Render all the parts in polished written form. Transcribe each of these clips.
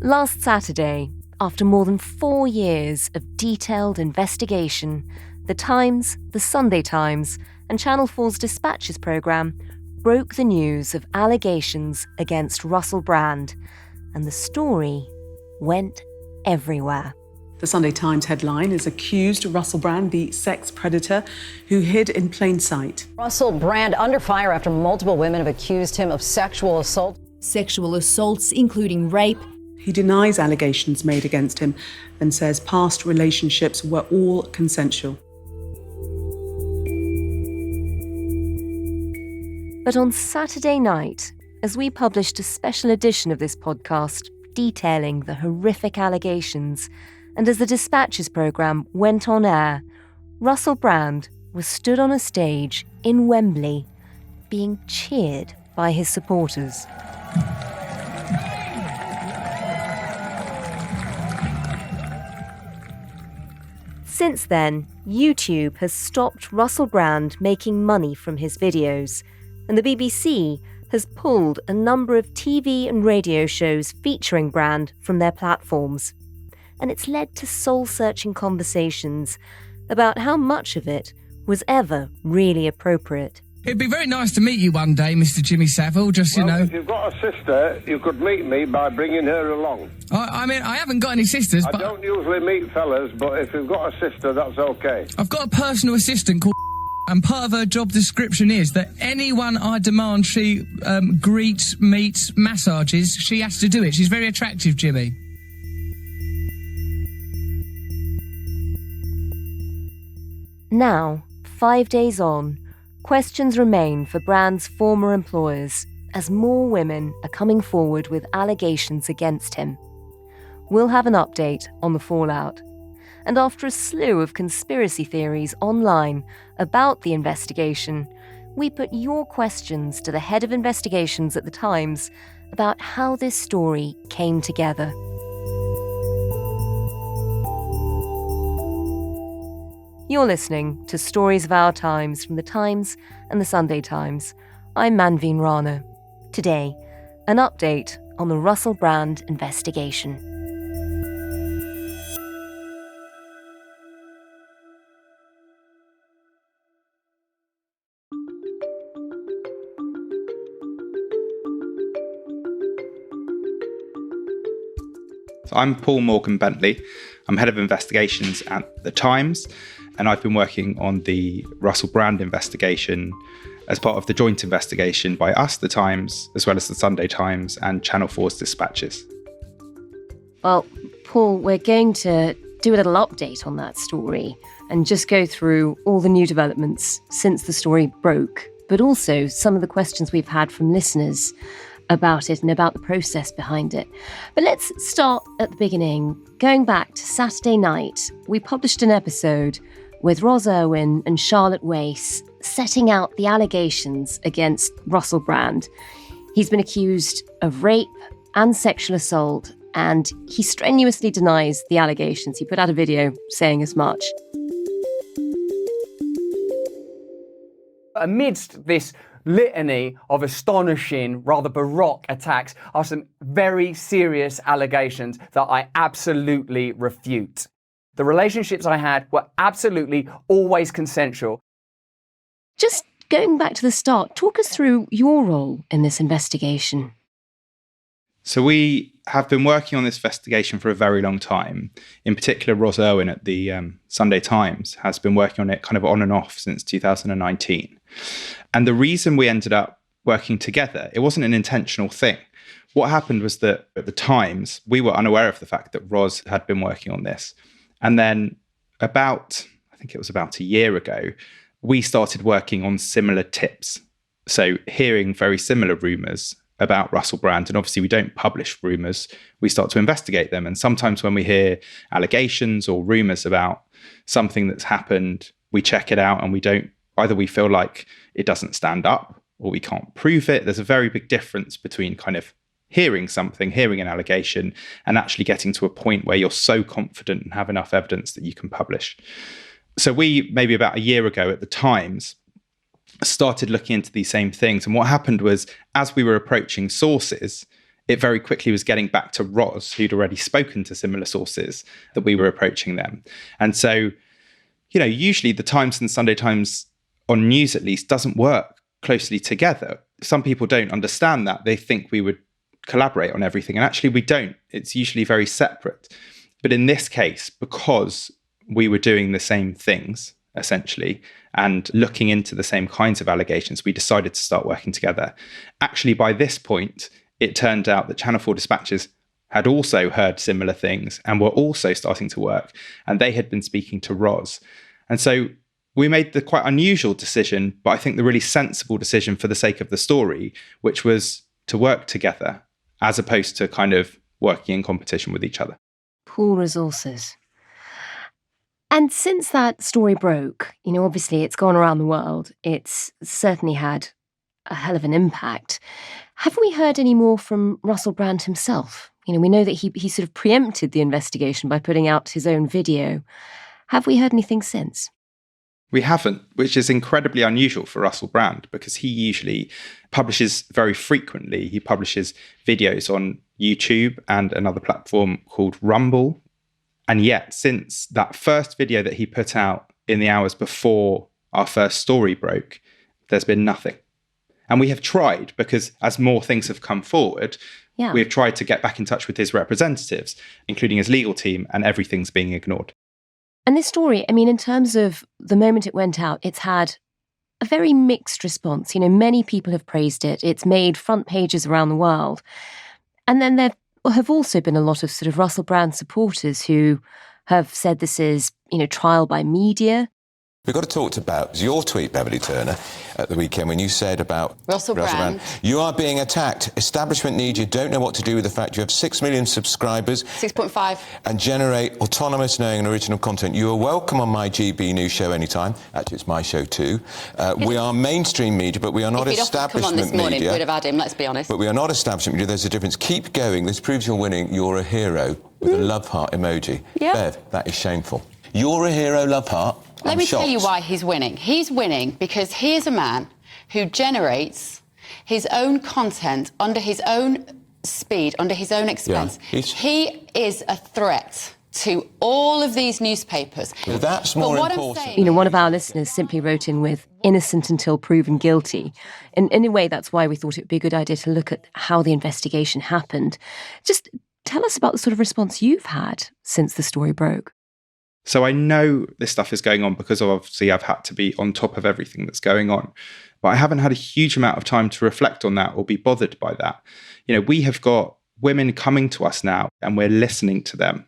Last Saturday, after more than 4 years of detailed investigation, The Times, The Sunday Times, and Channel 4's Dispatches programme broke the news of allegations against Russell Brand, and the story went everywhere. The Sunday Times headline is accused Russell Brand, the sex predator who hid in plain sight. Russell Brand under fire after multiple women have accused him of sexual assault. Sexual assaults, including rape. He denies allegations made against him and says past relationships were all consensual. But on Saturday night, as we published a special edition of this podcast detailing the horrific allegations, and as the Dispatches programme went on air, Russell Brand was stood on a stage in Wembley being cheered by his supporters. Since then, YouTube has stopped Russell Brand making money from his videos, and the BBC has pulled a number of TV and radio shows featuring Brand from their platforms. And it's led to soul-searching conversations about how much of it was ever really appropriate. It'd be very nice to meet you one day, Mr. Jimmy Savile, just, Well, if you've got a sister, you could meet me by bringing her along. I mean, I haven't got any sisters, I but don't usually meet fellas, but if you've got a sister, that's okay. I've got a personal assistant called and part of her job description is that anyone I demand she greets, meets, massages, she has to do it. She's very attractive, Jimmy. Now, 5 days on, questions remain for Brand's former employers as more women are coming forward with allegations against him. We'll have an update on the fallout. And after a slew of conspiracy theories online about the investigation, we put your questions to the head of investigations at The Times about how this story came together. You're listening to Stories of Our Times from The Times and The Sunday Times. I'm Manveen Rana. Today, an update on the Russell Brand investigation. So I'm Paul Morgan-Bentley. I'm head of investigations at The Times, and I've been working on the Russell Brand investigation as part of the joint investigation by us, The Times, as well as The Sunday Times and Channel 4's Dispatches. Well, Paul, we're going to do a little update on that story and just go through all the new developments since the story broke, but also some of the questions we've had from listeners about it and about the process behind it. But let's start at the beginning. Going back to Saturday night, we published an episode with Ros Irwin and Charlotte Wace setting out the allegations against Russell Brand. He's been accused of rape and sexual assault, and he strenuously denies the allegations. He put out a video saying as much. Amidst this litany of astonishing, rather baroque attacks are some very serious allegations that I absolutely refute. The relationships I had were absolutely always consensual. Just going back to the start, talk us through your role in this investigation. So we have been working on this investigation for a very long time. In particular, Ros Irwin at the Sunday Times has been working on it kind of on and off since 2019. And the reason we ended up working together, it wasn't an intentional thing. What happened was that at the Times, we were unaware of the fact that Ros had been working on this. And then I think it was about a year ago, we started working on similar tips. So hearing very similar rumours about Russell Brand, and obviously we don't publish rumours, we start to investigate them. And sometimes when we hear allegations or rumours about something that's happened, we check it out and either we feel like it doesn't stand up or we can't prove it. There's a very big difference between kind of hearing an allegation and actually getting to a point where you're so confident and have enough evidence that you can publish. So we, maybe about a year ago at the Times, started looking into these same things. And what happened was, as we were approaching sources, it very quickly was getting back to Ros, who'd already spoken to similar sources, that we were approaching them. And so, usually the Times and Sunday Times, on news at least, doesn't work closely together. Some people don't understand that. They think we would collaborate on everything. And actually we don't. It's usually very separate. But in this case, because we were doing the same things, essentially, and looking into the same kinds of allegations, we decided to start working together. Actually, by this point, it turned out that Channel 4 dispatchers had also heard similar things and were also starting to work, and they had been speaking to Ros. And so we made the quite unusual decision, but I think the really sensible decision for the sake of the story, which was to work together as opposed to kind of working in competition with each other. Pool resources. And since that story broke, obviously it's gone around the world. It's certainly had a hell of an impact. Have we heard any more from Russell Brand himself? We know that he sort of preempted the investigation by putting out his own video. Have we heard anything since? We haven't, which is incredibly unusual for Russell Brand, because he usually publishes very frequently. He publishes videos on YouTube and another platform called Rumble. And yet, since that first video that he put out in the hours before our first story broke, there's been nothing. And we have tried, because as more things have come forward, we've tried to get back in touch with his representatives, including his legal team, and everything's being ignored. And this story, in terms of the moment it went out, it's had a very mixed response. Many people have praised it. It's made front pages around the world. And then there have also been a lot of sort of Russell Brand supporters who have said this is, trial by media. We've got to talk about your tweet, Beverly Turner, at the weekend when you said about Russell Brand. You are being attacked. Establishment need you. Don't know what to do with the fact you have 6 million subscribers. 6.5. And generate autonomous, knowing and original content. You are welcome on my GB News show anytime. Actually, it's my show too. We are mainstream media, but we are not establishment media. If he'd offered to come on this morning, we'd have had him, let's be honest. But we are not establishment media. There's a difference. Keep going. This proves you're winning. You're a hero with a love heart emoji. Yep. Bev, that is shameful. You're a hero, love heart. Let me tell you why he's winning. He's winning because he is a man who generates his own content under his own speed, under his own expense. Yeah, he is a threat to all of these newspapers. Well, that's more important. One of our listeners simply wrote in with innocent until proven guilty. And in a way, that's why we thought it would be a good idea to look at how the investigation happened. Just tell us about the sort of response you've had since the story broke. So I know this stuff is going on because obviously I've had to be on top of everything that's going on. But I haven't had a huge amount of time to reflect on that or be bothered by that. We have got women coming to us now and we're listening to them.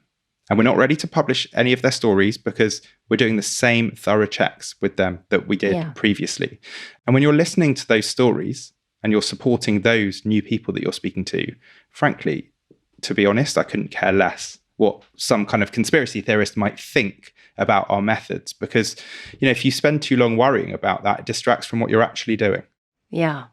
And we're not ready to publish any of their stories because we're doing the same thorough checks with them that we did previously. And when you're listening to those stories and you're supporting those new people that you're speaking to, frankly, to be honest, I couldn't care less what some kind of conspiracy theorist might think about our methods. Because, if you spend too long worrying about that, it distracts from what you're actually doing. Yeah.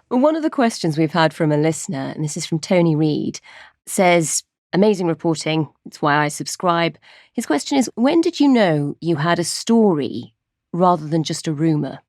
One of the questions we've had from a listener, and this is from Tony Reed, says, amazing reporting, it's why I subscribe. His question is, when did you know you had a story rather than just a rumour?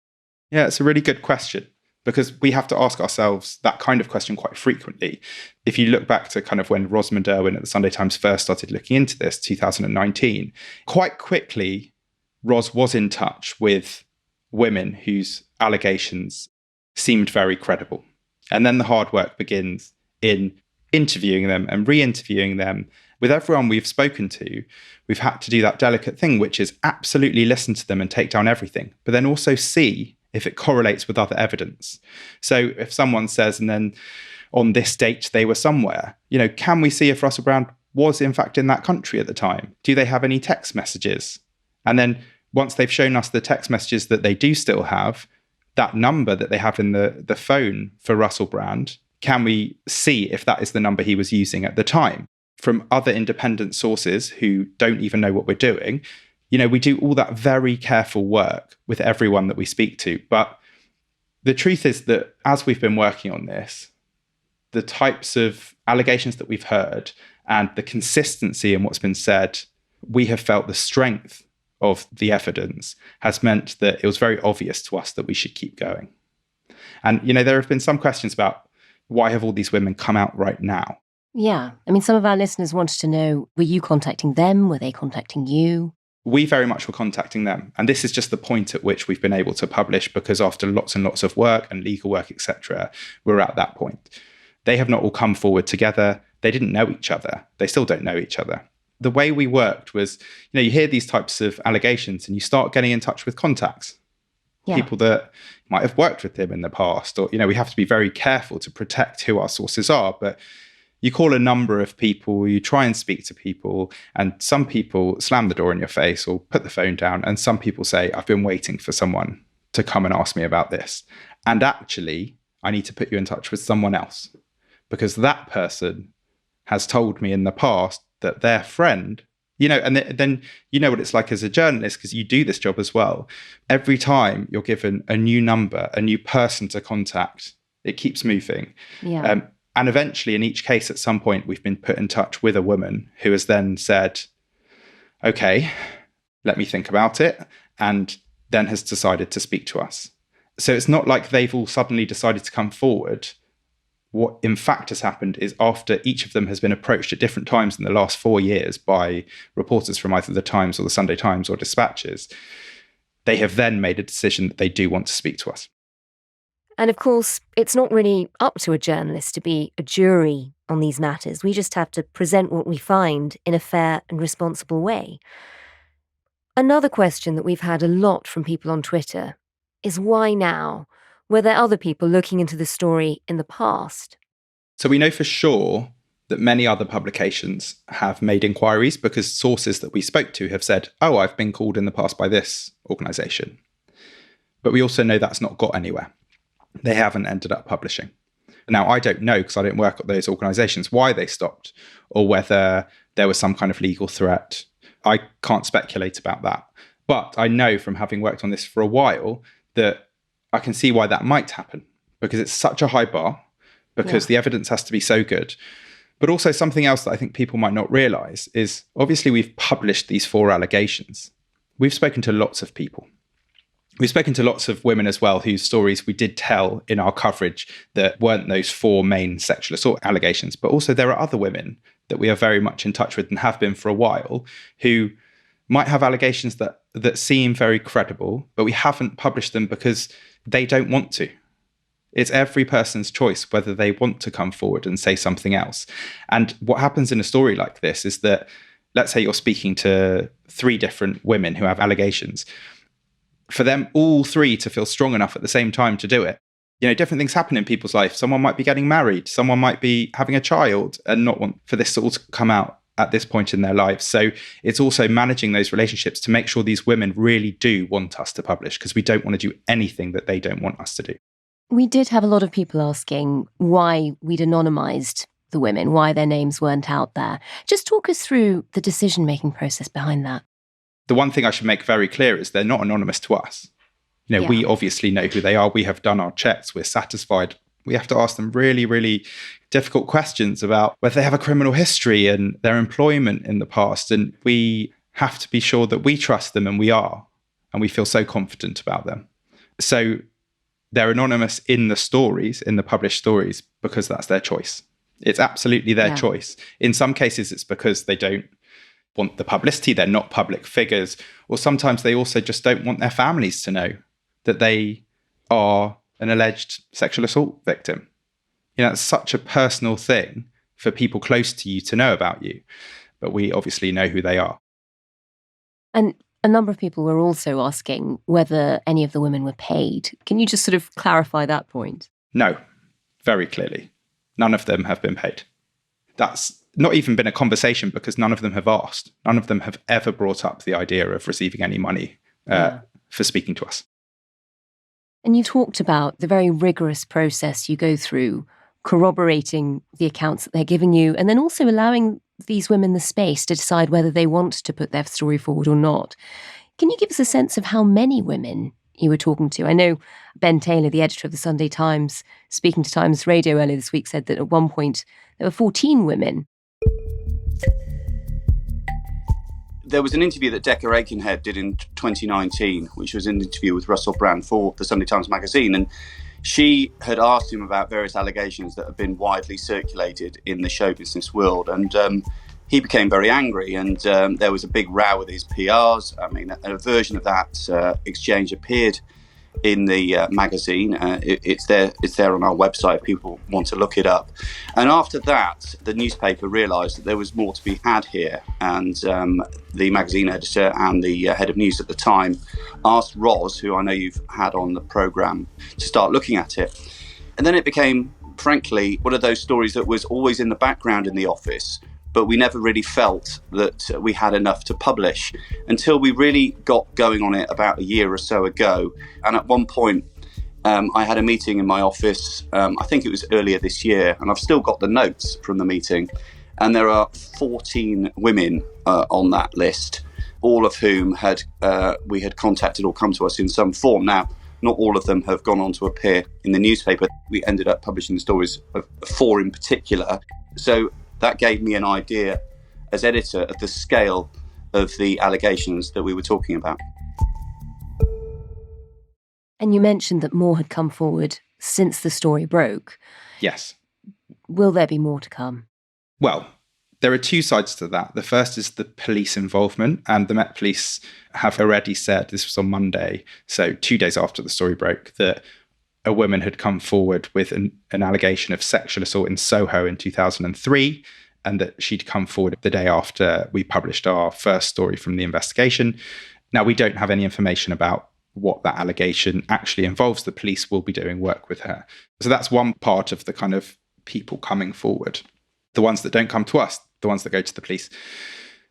Yeah, it's a really good question, because we have to ask ourselves that kind of question quite frequently. If you look back to kind of when Rosamund Irwin at the Sunday Times first started looking into this, 2019, quite quickly, Ros was in touch with women whose allegations seemed very credible. And then the hard work begins in interviewing them and re-interviewing them. With everyone we've spoken to, we've had to do that delicate thing, which is absolutely listen to them and take down everything, but then also see if it correlates with other evidence. So if someone says, and then on this date they were somewhere, can we see if Russell Brand was in fact in that country at the time? Do they have any text messages? And then once they've shown us the text messages that they do still have, that number that they have in the phone for Russell Brand, can we see if that is the number he was using at the time? From other independent sources who don't even know what we're doing, we do all that very careful work with everyone that we speak to. But the truth is that as we've been working on this, the types of allegations that we've heard and the consistency in what's been said, we have felt the strength of the evidence has meant that it was very obvious to us that we should keep going. And, there have been some questions about, why have all these women come out right now? Yeah. I mean, some of our listeners wanted to know, were you contacting them? Were they contacting you? We very much were contacting them. And this is just the point at which we've been able to publish, because after lots and lots of work and legal work, etc., we're at that point. They have not all come forward together. They didn't know each other. They still don't know each other. The way we worked was, you hear these types of allegations and you start getting in touch with contacts. Yeah. People that might have worked with him in the past, or, we have to be very careful to protect who our sources are. But you call a number of people, you try and speak to people, and some people slam the door in your face or put the phone down. And some people say, I've been waiting for someone to come and ask me about this. And actually, I need to put you in touch with someone else, because that person has told me in the past that their friend, and then what it's like as a journalist, because you do this job as well. Every time you're given a new number, a new person to contact, it keeps moving. Yeah. And eventually, in each case, at some point, we've been put in touch with a woman who has then said, okay, let me think about it, and then has decided to speak to us. So it's not like they've all suddenly decided to come forward. What in fact has happened is, after each of them has been approached at different times in the last 4 years by reporters from either the Times or the Sunday Times or Dispatches, they have then made a decision that they do want to speak to us. And of course, it's not really up to a journalist to be a jury on these matters. We just have to present what we find in a fair and responsible way. Another question that we've had a lot from people on Twitter is, why now? Were there other people looking into the story in the past? So we know for sure that many other publications have made inquiries, because sources that we spoke to have said, oh, I've been called in the past by this organisation. But we also know that's not got anywhere. They haven't ended up publishing. Now, I don't know, because I don't work at those organisations, why they stopped, or whether there was some kind of legal threat. I can't speculate about that. But I know, from having worked on this for a while, that I can see why that might happen, because it's such a high bar, because the evidence has to be so good. But also, something else that I think people might not realise is, obviously, we've published these 4 allegations. We've spoken to lots of people. We've spoken to lots of women as well, whose stories we did tell in our coverage that weren't those 4 main sexual assault allegations. But also, there are other women that we are very much in touch with, and have been for a while, who might have allegations that seem very credible, but we haven't published them because they don't want to. It's every person's choice whether they want to come forward and say something else. And what happens in a story like this is that, let's say you're speaking to 3 different women who have allegations. For them all 3 to feel strong enough at the same time to do it, different things happen in people's life. Someone might be getting married, someone might be having a child, and not want for this all to come out at this point in their lives. So it's also managing those relationships to make sure these women really do want us to publish, because we don't want to do anything that they don't want us to do. We did have a lot of people asking why we'd anonymised the women, why their names weren't out there. Just talk us through the decision-making process behind that. The one thing I should make very clear is they're not anonymous to us. We obviously know who they are. We have done our checks. We're satisfied. We have to ask them really, really difficult questions about whether they have a criminal history and their employment in the past. And we have to be sure that we trust them, and we are. And we feel so confident about them. So they're anonymous in the stories, in the published stories, because that's their choice. It's absolutely their choice. In some cases, it's because they don't want the publicity, they're not public figures, or sometimes they also just don't want their families to know that they are an alleged sexual assault victim. It's such a personal thing for people close to you to know about you, but we obviously know who they are. And a number of people were also asking whether any of the women were paid. Can you just sort of clarify that point? No, very clearly. None of them have been paid. That's not even been a conversation, because none of them have asked. None of them have ever brought up the idea of receiving any money for speaking to us. And you talked about the very rigorous process you go through, corroborating the accounts that they're giving you, and then also allowing these women the space to decide whether they want to put their story forward or not. Can you give us a sense of how many women you were talking to? I know Ben Taylor, the editor of the Sunday Times, speaking to Times Radio earlier this week, said that at one point there were 14 women. There was an interview that Decca Aitkenhead did in 2019, which was an interview with Russell Brand for the Sunday Times magazine. And She had asked him about various allegations that have been widely circulated in the show business world, and he became very angry, and there was a big row with his PRs. I mean, a version of that exchange appeared in the magazine. It's there on our website if people want to look it up. And after that, the newspaper realised that there was more to be had here, and the magazine editor and the head of news at the time asked Ros, who I know you've had on the programme, to start looking at it. And then it became, frankly, one of those stories that was always in the background in the office, but we never really felt that we had enough to publish until we really got going on it about a year or so ago. And at one point, I had a meeting in my office, I think it was earlier this year, and I've still got the notes from the meeting. And there are 14 women on that list, all of whom we had contacted or come to us in some form. Now, not all of them have gone on to appear in the newspaper. We ended up publishing the stories of 4 in particular. So that gave me an idea as editor of the scale of the allegations that we were talking about. And you mentioned that more had come forward since the story broke. Yes. Will there be more to come? Well, there are 2 sides to that. The first is the police involvement, and the Met Police have already said, this was on Monday, so 2 days after the story broke, that a woman had come forward with an allegation of sexual assault in Soho in 2003, and that she'd come forward the day after we published our first story from the investigation. Now, we don't have any information about what that allegation actually involves. The police will be doing work with her. So that's one part of the kind of people coming forward. The ones that don't come to us, the ones that go to the police,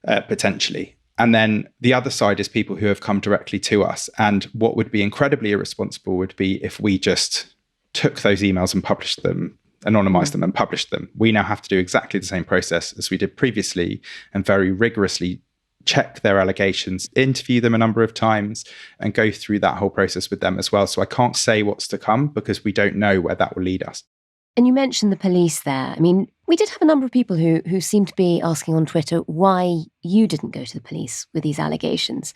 potentially. And then the other side is people who have come directly to us. And what would be incredibly irresponsible would be if we just took those emails and published them, anonymized them and published them. We now have to do exactly the same process as we did previously and very rigorously check their allegations, interview them a number of times and go through that whole process with them as well. So I can't say what's to come because we don't know where that will lead us. And you mentioned the police there. I mean, we did have a number of people who seemed to be asking on Twitter why you didn't go to the police with these allegations.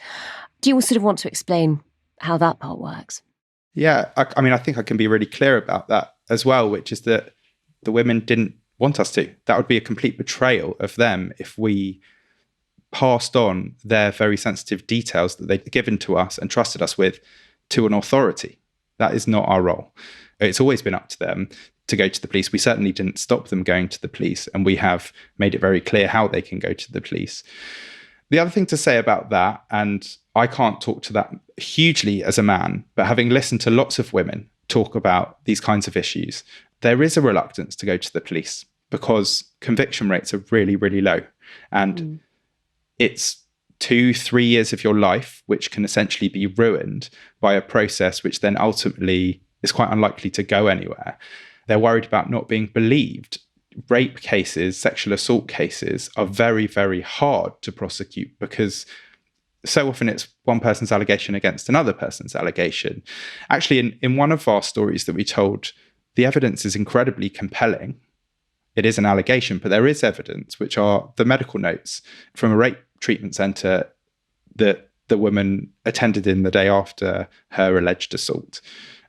Do you sort of want to explain how that part works? Yeah, I mean, I think I can be really clear about that as well, which is that the women didn't want us to. That would be a complete betrayal of them if we passed on their very sensitive details that they'd given to us and trusted us with to an authority. That is not our role. It's always been up to them to go to the police. We certainly didn't stop them going to the police, and we have made it very clear how they can go to the police. The other thing to say about that, and I can't talk to that hugely as a man, but having listened to lots of women talk about these kinds of issues, there is a reluctance to go to the police because conviction rates are really, really low. And it's 2-3 years of your life, which can essentially be ruined by a process which then ultimately is quite unlikely to go anywhere. They're worried about not being believed. Rape cases, sexual assault cases are very, very hard to prosecute because so often it's one person's allegation against another person's allegation. Actually, in one of our stories that we told, the evidence is incredibly compelling. It is an allegation, but there is evidence, which are the medical notes from a rape treatment centre that the woman attended in the day after her alleged assault,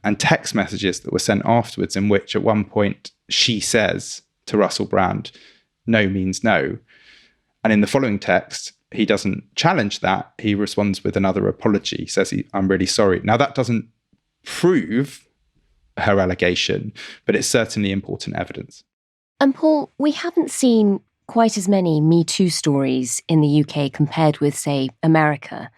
and text messages that were sent afterwards in which at one point she says to Russell Brand, no means no. And in the following text, he doesn't challenge that. He responds with another apology. He says, I'm really sorry. Now, that doesn't prove her allegation, but it's certainly important evidence. And Paul, we haven't seen quite as many Me Too stories in the UK compared with, say, America.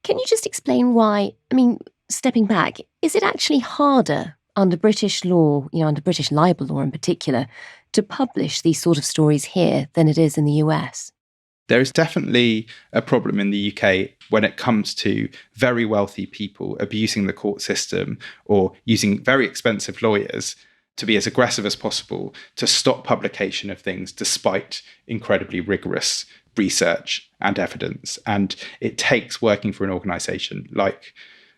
Can you just explain why? I mean, stepping back, is it actually harder under British law, under British libel law in particular, to publish these sort of stories here than it is in the US? There is definitely a problem in the UK when it comes to very wealthy people abusing the court system or using very expensive lawyers to be as aggressive as possible to stop publication of things despite incredibly rigorous research and evidence. And it takes working for an organisation like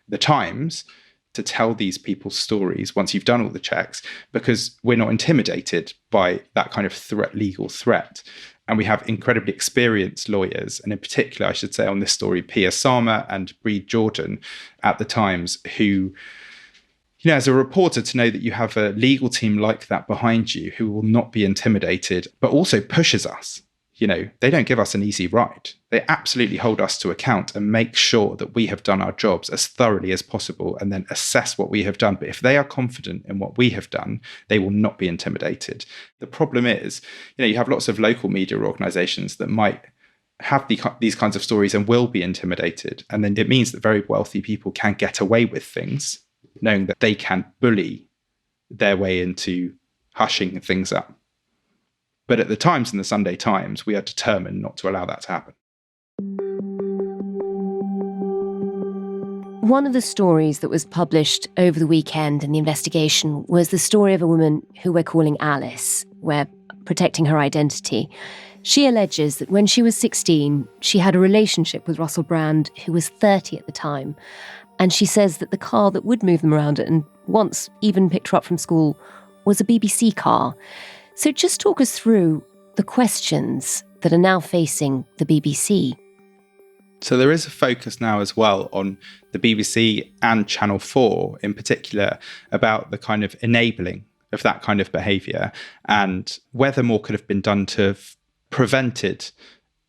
The Times to tell these people's stories once you've done all the checks, because we're not intimidated by that kind of legal threat. And we have incredibly experienced lawyers, and in particular, I should say on this story, Pia Sama and Breed Jordan at The Times, who, as a reporter, to know that you have a legal team like that behind you who will not be intimidated, but also pushes us. They don't give us an easy ride. They absolutely hold us to account and make sure that we have done our jobs as thoroughly as possible and then assess what we have done. But if they are confident in what we have done, they will not be intimidated. The problem is, you have lots of local media organisations that might have these kinds of stories and will be intimidated. And then it means that very wealthy people can get away with things, knowing that they can bully their way into hushing things up. But at the Times and the Sunday Times, we are determined not to allow that to happen. One of the stories that was published over the weekend in the investigation was the story of a woman who we're calling Alice. We're protecting her identity. She alleges that when she was 16, she had a relationship with Russell Brand, who was 30 at the time. And she says that the car that would move them around and once even picked her up from school was a BBC car. So just talk us through the questions that are now facing the BBC. So there is a focus now as well on the BBC and Channel 4 in particular about the kind of enabling of that kind of behaviour and whether more could have been done to have prevented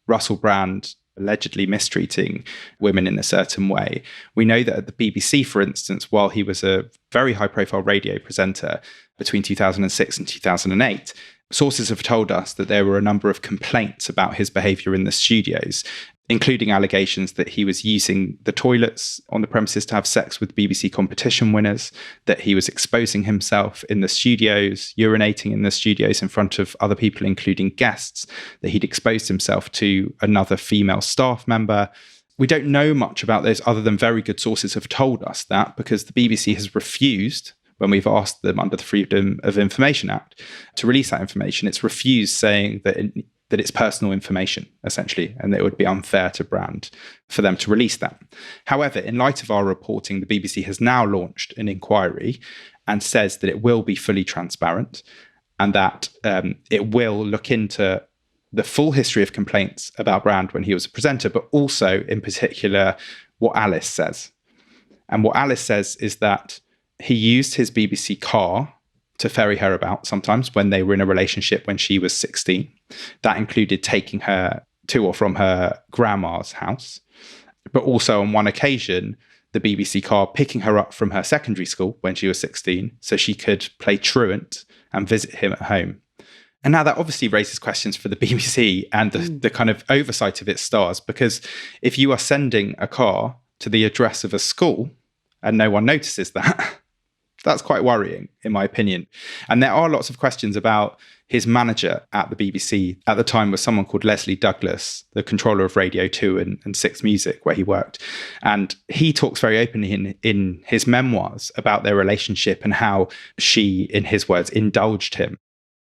Russell Brand allegedly mistreating women in a certain way. We know that at the BBC, for instance, while he was a very high-profile radio presenter between 2006 and 2008, sources have told us that there were a number of complaints about his behaviour in the studios, including allegations that he was using the toilets on the premises to have sex with BBC competition winners, that he was exposing himself in the studios, urinating in the studios in front of other people, including guests, that he'd exposed himself to another female staff member. We don't know much about this other than very good sources have told us that, because the BBC has refused, when we've asked them under the Freedom of Information Act to release that information, it's refused, saying that it's personal information, essentially, and that it would be unfair to Brand for them to release that. However, in light of our reporting, the BBC has now launched an inquiry and says that it will be fully transparent and that it will look into the full history of complaints about Brand when he was a presenter, but also, in particular, what Alice says. And what Alice says is that he used his BBC car to ferry her about sometimes when they were in a relationship when she was 16. That included taking her to or from her grandma's house, but also on one occasion, the BBC car picking her up from her secondary school when she was 16 so she could play truant and visit him at home. And now that obviously raises questions for the BBC and the kind of oversight of its stars, because if you are sending a car to the address of a school and no one notices that, that's quite worrying, in my opinion. And there are lots of questions about his manager at the BBC at the time was someone called Leslie Douglas, the controller of Radio 2 and 6 Music, where he worked. And he talks very openly in his memoirs about their relationship and how she, in his words, indulged him.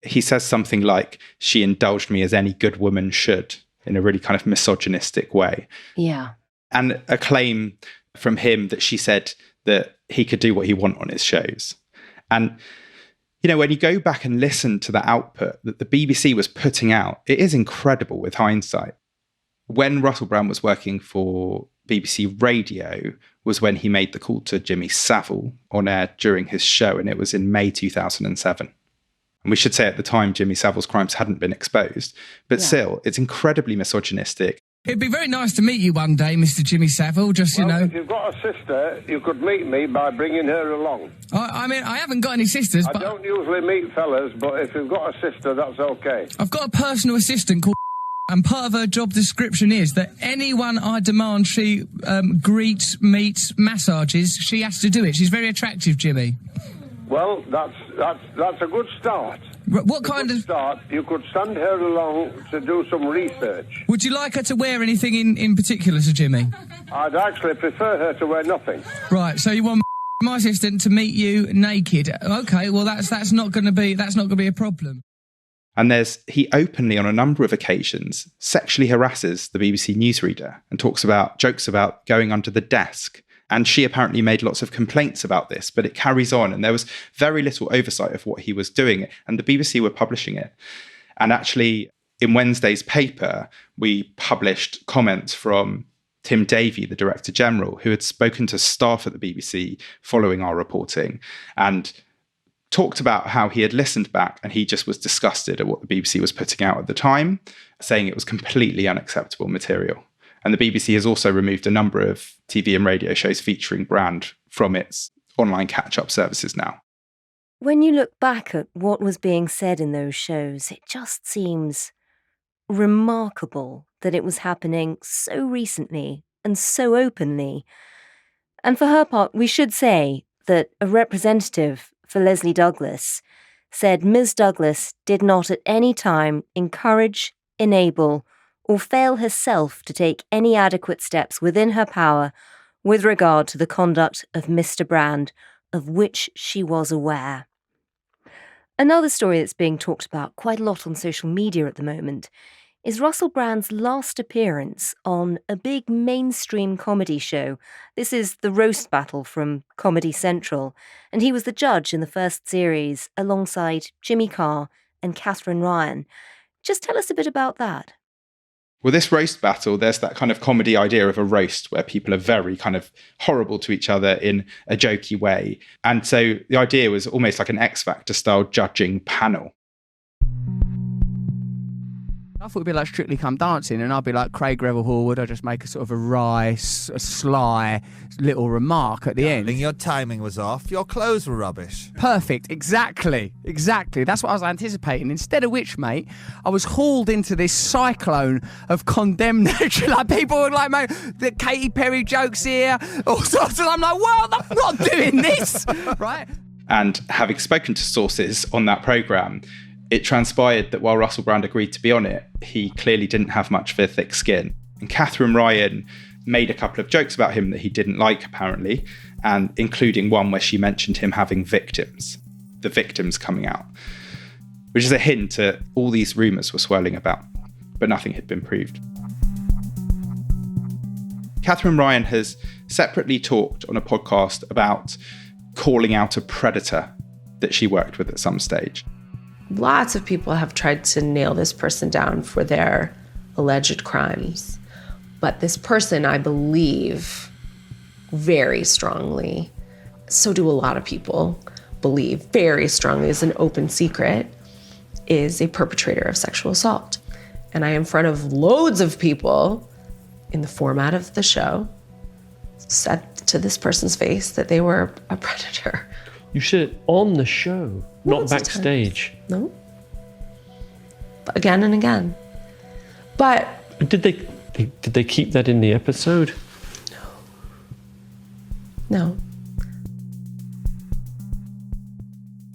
He says something like, "She indulged me as any good woman should," in a really kind of misogynistic way. Yeah. And a claim from him that she said that he could do what he wanted on his shows. And, when you go back and listen to the output that the BBC was putting out, it is incredible with hindsight. When Russell Brand was working for BBC Radio was when he made the call to Jimmy Savile on air during his show, and it was in May 2007. And we should say at the time, Jimmy Savile's crimes hadn't been exposed, but still, it's incredibly misogynistic. It'd be very nice to meet you one day, Mr. Jimmy Savile, just, If you've got a sister, you could meet me by bringing her along. I mean, I haven't got any sisters, but... I don't usually meet fellas, but if you've got a sister, that's okay. I've got a personal assistant called and part of her job description is that anyone I demand she greets, meets, massages, she has to do it. She's very attractive, Jimmy. Well, that's a good start. What kind of start? You could send her along to do some research. Would you like her to wear anything in particular, Sir Jimmy? I'd actually prefer her to wear nothing. Right. So you want my assistant to meet you naked? Okay. Well, that's not going to be a problem. And he openly, on a number of occasions, sexually harasses the BBC newsreader and jokes about going under the desk. And she apparently made lots of complaints about this, but it carries on. And there was very little oversight of what he was doing. And the BBC were publishing it. And actually, in Wednesday's paper, we published comments from Tim Davie, the Director General, who had spoken to staff at the BBC following our reporting and talked about how he had listened back and he just was disgusted at what the BBC was putting out at the time, saying it was completely unacceptable material. And the BBC has also removed a number of TV and radio shows featuring Brand from its online catch-up services now. When you look back at what was being said in those shows, it just seems remarkable that it was happening so recently and so openly. And for her part, we should say that a representative for Leslie Douglas said Ms. Douglas did not at any time encourage, enable, or fail herself to take any adequate steps within her power with regard to the conduct of Mr. Brand, of which she was aware. Another story that's being talked about quite a lot on social media at the moment is Russell Brand's last appearance on a big mainstream comedy show. This is The Roast Battle from Comedy Central, and he was the judge in the first series alongside Jimmy Carr and Catherine Ryan. Just tell us a bit about that. Well, this roast battle, there's that kind of comedy idea of a roast where people are very kind of horrible to each other in a jokey way. And so the idea was almost like an X Factor style judging panel. I thought it'd be like Strictly Come Dancing, and I'd be like Craig Revel Horwood. I'd just make a sort of a sly little remark at the end. Your timing was off. Your clothes were rubbish. Perfect. Exactly. That's what I was anticipating. Instead of which, mate, I was hauled into this cyclone of condemnation. Like, people were like, mate, the Katy Perry jokes here, all sorts. And I'm like, well, I'm not doing this, right? And having spoken to sources on that programme, it transpired that while Russell Brand agreed to be on it, he clearly didn't have much of a thick skin. And Catherine Ryan made a couple of jokes about him that he didn't like, apparently, and including one where she mentioned him having victims, the victims coming out, which is a hint at all these rumours were swirling about, but nothing had been proved. Catherine Ryan has separately talked on a podcast about calling out a predator that she worked with at some stage. Lots of people have tried to nail this person down for their alleged crimes. But this person, I believe very strongly, so do a lot of people believe very strongly, is an open secret, is a perpetrator of sexual assault. And I, in front of loads of people in the format of the show, said to this person's face that they were a predator. You said it on the show, not backstage. No. But again and again. But did they keep that in the episode? No.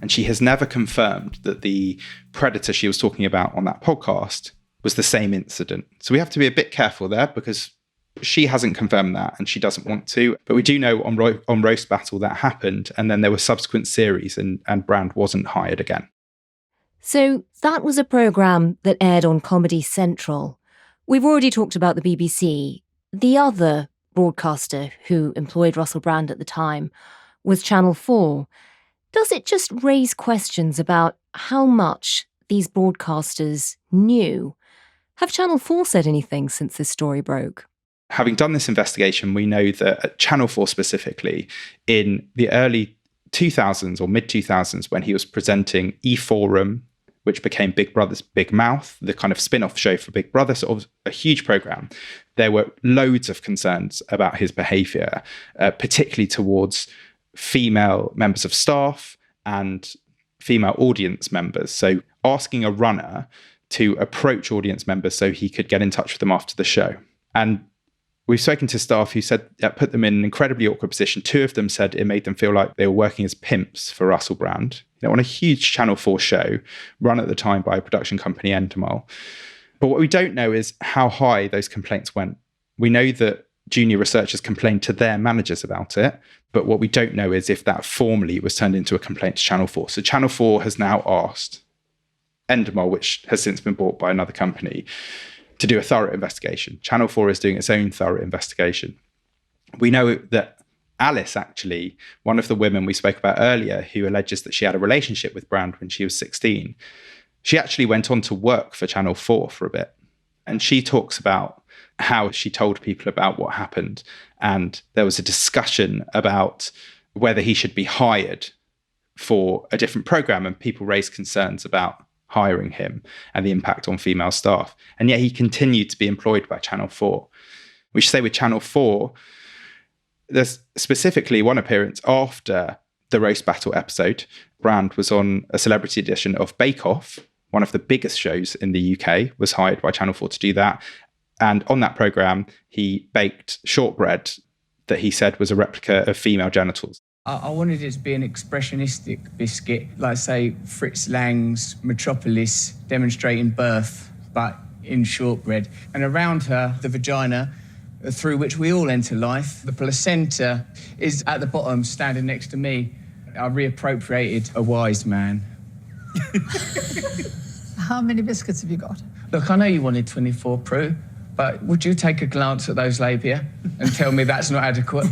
And she has never confirmed that the predator she was talking about on that podcast was the same incident. So we have to be a bit careful there because she hasn't confirmed that and she doesn't want to. But we do know on Roast Battle that happened, and then there were subsequent series and Brand wasn't hired again. So that was a programme that aired on Comedy Central. We've already talked about the BBC. The other broadcaster who employed Russell Brand at the time was Channel 4. Does it just raise questions about how much these broadcasters knew? Have Channel 4 said anything since this story broke? Having done this investigation, we know that at Channel 4 specifically, in the early 2000s or mid-2000s, when he was presenting eForum, which became Big Brother's Big Mouth, the kind of spin-off show for Big Brother, sort of a huge programme, there were loads of concerns about his behaviour, particularly towards female members of staff and female audience members. So asking a runner to approach audience members so he could get in touch with them after the show. And we've spoken to staff who said that put them in an incredibly awkward position. Two of them said it made them feel like they were working as pimps for Russell Brand, on a huge Channel 4 show run at the time by a production company, Endemol. But what we don't know is how high those complaints went. We know that junior researchers complained to their managers about it, but what we don't know is if that formally was turned into a complaint to Channel 4. So Channel 4 has now asked Endemol, which has since been bought by another company, to do a thorough investigation. Channel 4 is doing its own thorough investigation. We know that Alice, actually, one of the women we spoke about earlier, who alleges that she had a relationship with Brand when she was 16, she actually went on to work for Channel 4 for a bit. And she talks about how she told people about what happened. And there was a discussion about whether he should be hired for a different program, and people raised concerns about hiring him and the impact on female staff. And yet he continued to be employed by Channel 4. We should say with Channel 4, there's specifically one appearance after the roast battle episode. Brand was on a celebrity edition of Bake Off, one of the biggest shows in the UK, was hired by Channel 4 to do that. And on that programme, he baked shortbread that he said was a replica of female genitals. I wanted it to be an expressionistic biscuit, like, say, Fritz Lang's Metropolis demonstrating birth, but in shortbread. And around her, the vagina, through which we all enter life, the placenta is at the bottom, standing next to me. I reappropriated a wise man. How many biscuits have you got? Look, I know you wanted 24, Prue, but would you take a glance at those labia and tell me that's not adequate?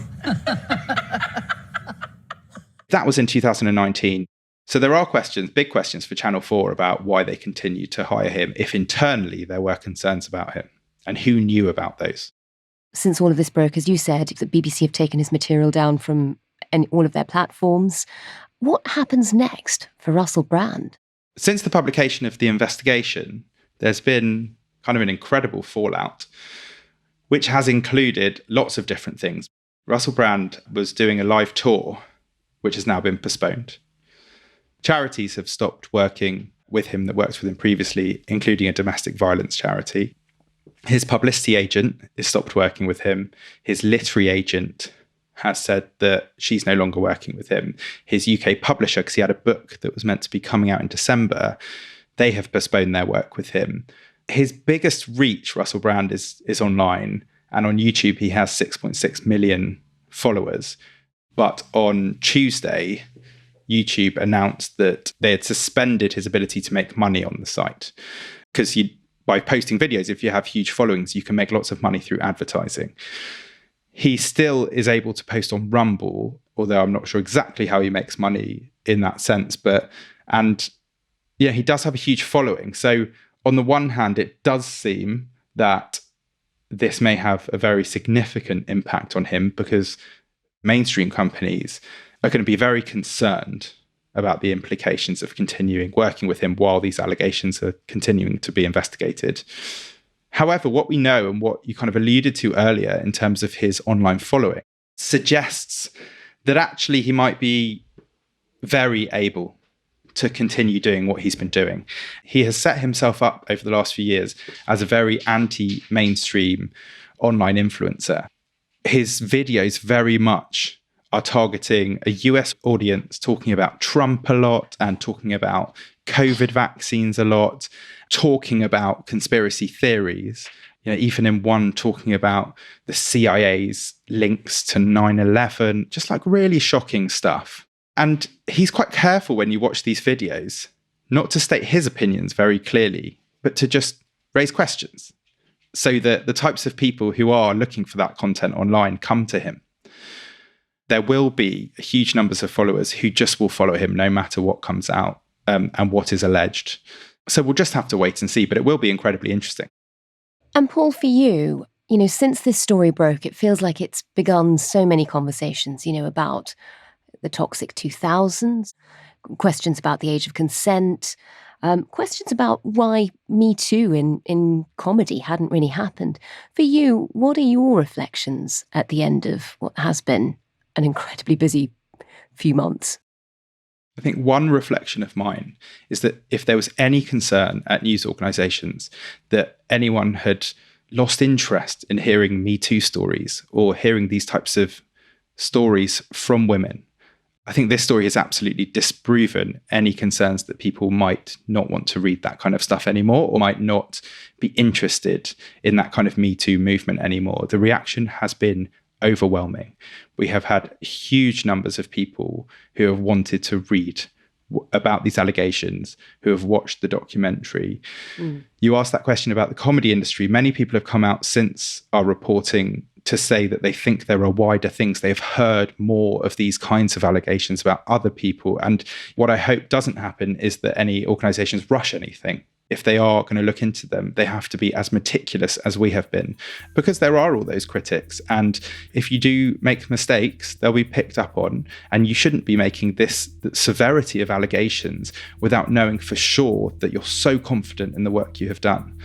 That was in 2019. So there are questions, big questions for Channel 4 about why they continue to hire him, if internally there were concerns about him, and who knew about those. Since all of this broke, as you said, the BBC have taken his material down from all of their platforms. What happens next for Russell Brand? Since the publication of the investigation, there's been kind of an incredible fallout, which has included lots of different things. Russell Brand was doing a live tour, which has now been postponed. Charities have stopped working with him that worked with him previously, including a domestic violence charity. His publicity agent has stopped working with him. His literary agent has said that she's no longer working with him. His UK publisher, because he had a book that was meant to be coming out in December, they have postponed their work with him. His biggest reach, Russell Brand, is online. And on YouTube, he has 6.6 million followers. But on Tuesday, YouTube announced that they had suspended his ability to make money on the site. Because by posting videos, if you have huge followings, you can make lots of money through advertising. He still is able to post on Rumble, although I'm not sure exactly how he makes money in that sense. And he does have a huge following. So on the one hand, it does seem that this may have a very significant impact on him, because mainstream companies are going to be very concerned about the implications of continuing working with him while these allegations are continuing to be investigated. However, what we know, and what you kind of alluded to earlier in terms of his online following, suggests that actually he might be very able to continue doing what he's been doing. He has set himself up over the last few years as a very anti-mainstream online influencer. His videos very much are targeting a US audience, talking about Trump a lot and talking about COVID vaccines a lot, talking about conspiracy theories, even in one talking about the CIA's links to 9/11, just like really shocking stuff. And he's quite careful when you watch these videos, not to state his opinions very clearly, but to just raise questions, so that the types of people who are looking for that content online come to him. There will be huge numbers of followers who just will follow him no matter what comes out and what is alleged. So we'll just have to wait and see, but it will be incredibly interesting. And Paul, for you, since this story broke, it feels like it's begun so many conversations, about the toxic 2000s, questions about the age of consent, questions about why Me Too in comedy hadn't really happened. For you, what are your reflections at the end of what has been an incredibly busy few months? I think one reflection of mine is that if there was any concern at news organisations that anyone had lost interest in hearing Me Too stories or hearing these types of stories from women, I think this story has absolutely disproven any concerns that people might not want to read that kind of stuff anymore, or might not be interested in that kind of Me Too movement anymore. The reaction has been overwhelming. We have had huge numbers of people who have wanted to read about these allegations, who have watched the documentary. You asked that question about the comedy industry. Many people have come out since our reporting to say that they think there are wider things. They've heard more of these kinds of allegations about other people. And what I hope doesn't happen is that any organisations rush anything, if they are going to look into them, they have to be as meticulous as we have been, because there are all those critics. And if you do make mistakes, they'll be picked up on. And you shouldn't be making this severity of allegations without knowing for sure that you're so confident in the work you have done.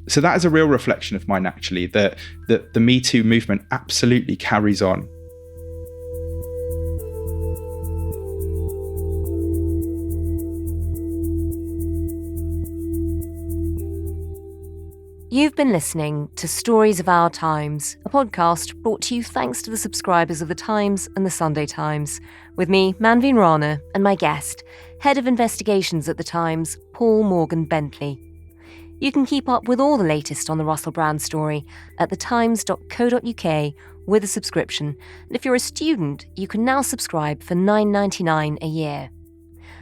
So that is a real reflection of mine, actually, that the Me Too movement absolutely carries on. You've been listening to Stories of Our Times, a podcast brought to you thanks to the subscribers of The Times and The Sunday Times, with me, Manveen Rana, and my guest, Head of Investigations at The Times, Paul Morgan-Bentley. You can keep up with all the latest on the Russell Brand story at thetimes.co.uk with a subscription, and if you're a student, you can now subscribe for $9.99 a year.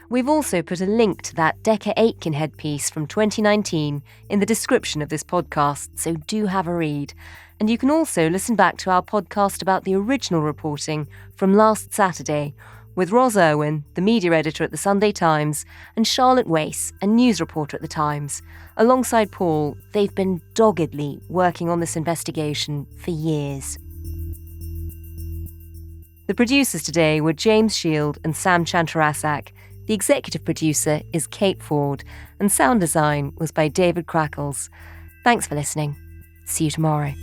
We've also put a link to that Decca Aitkenhead piece from 2019 in the description of this podcast, so do have a read. And you can also listen back to our podcast about the original reporting from last Saturday with Ros Irwin, the media editor at The Sunday Times, and Charlotte Wace, a news reporter at The Times. Alongside Paul, they've been doggedly working on this investigation for years. The producers today were James Shield and Sam Chantarasak. The executive producer is Kate Ford, and sound design was by David Crackles. Thanks for listening. See you tomorrow.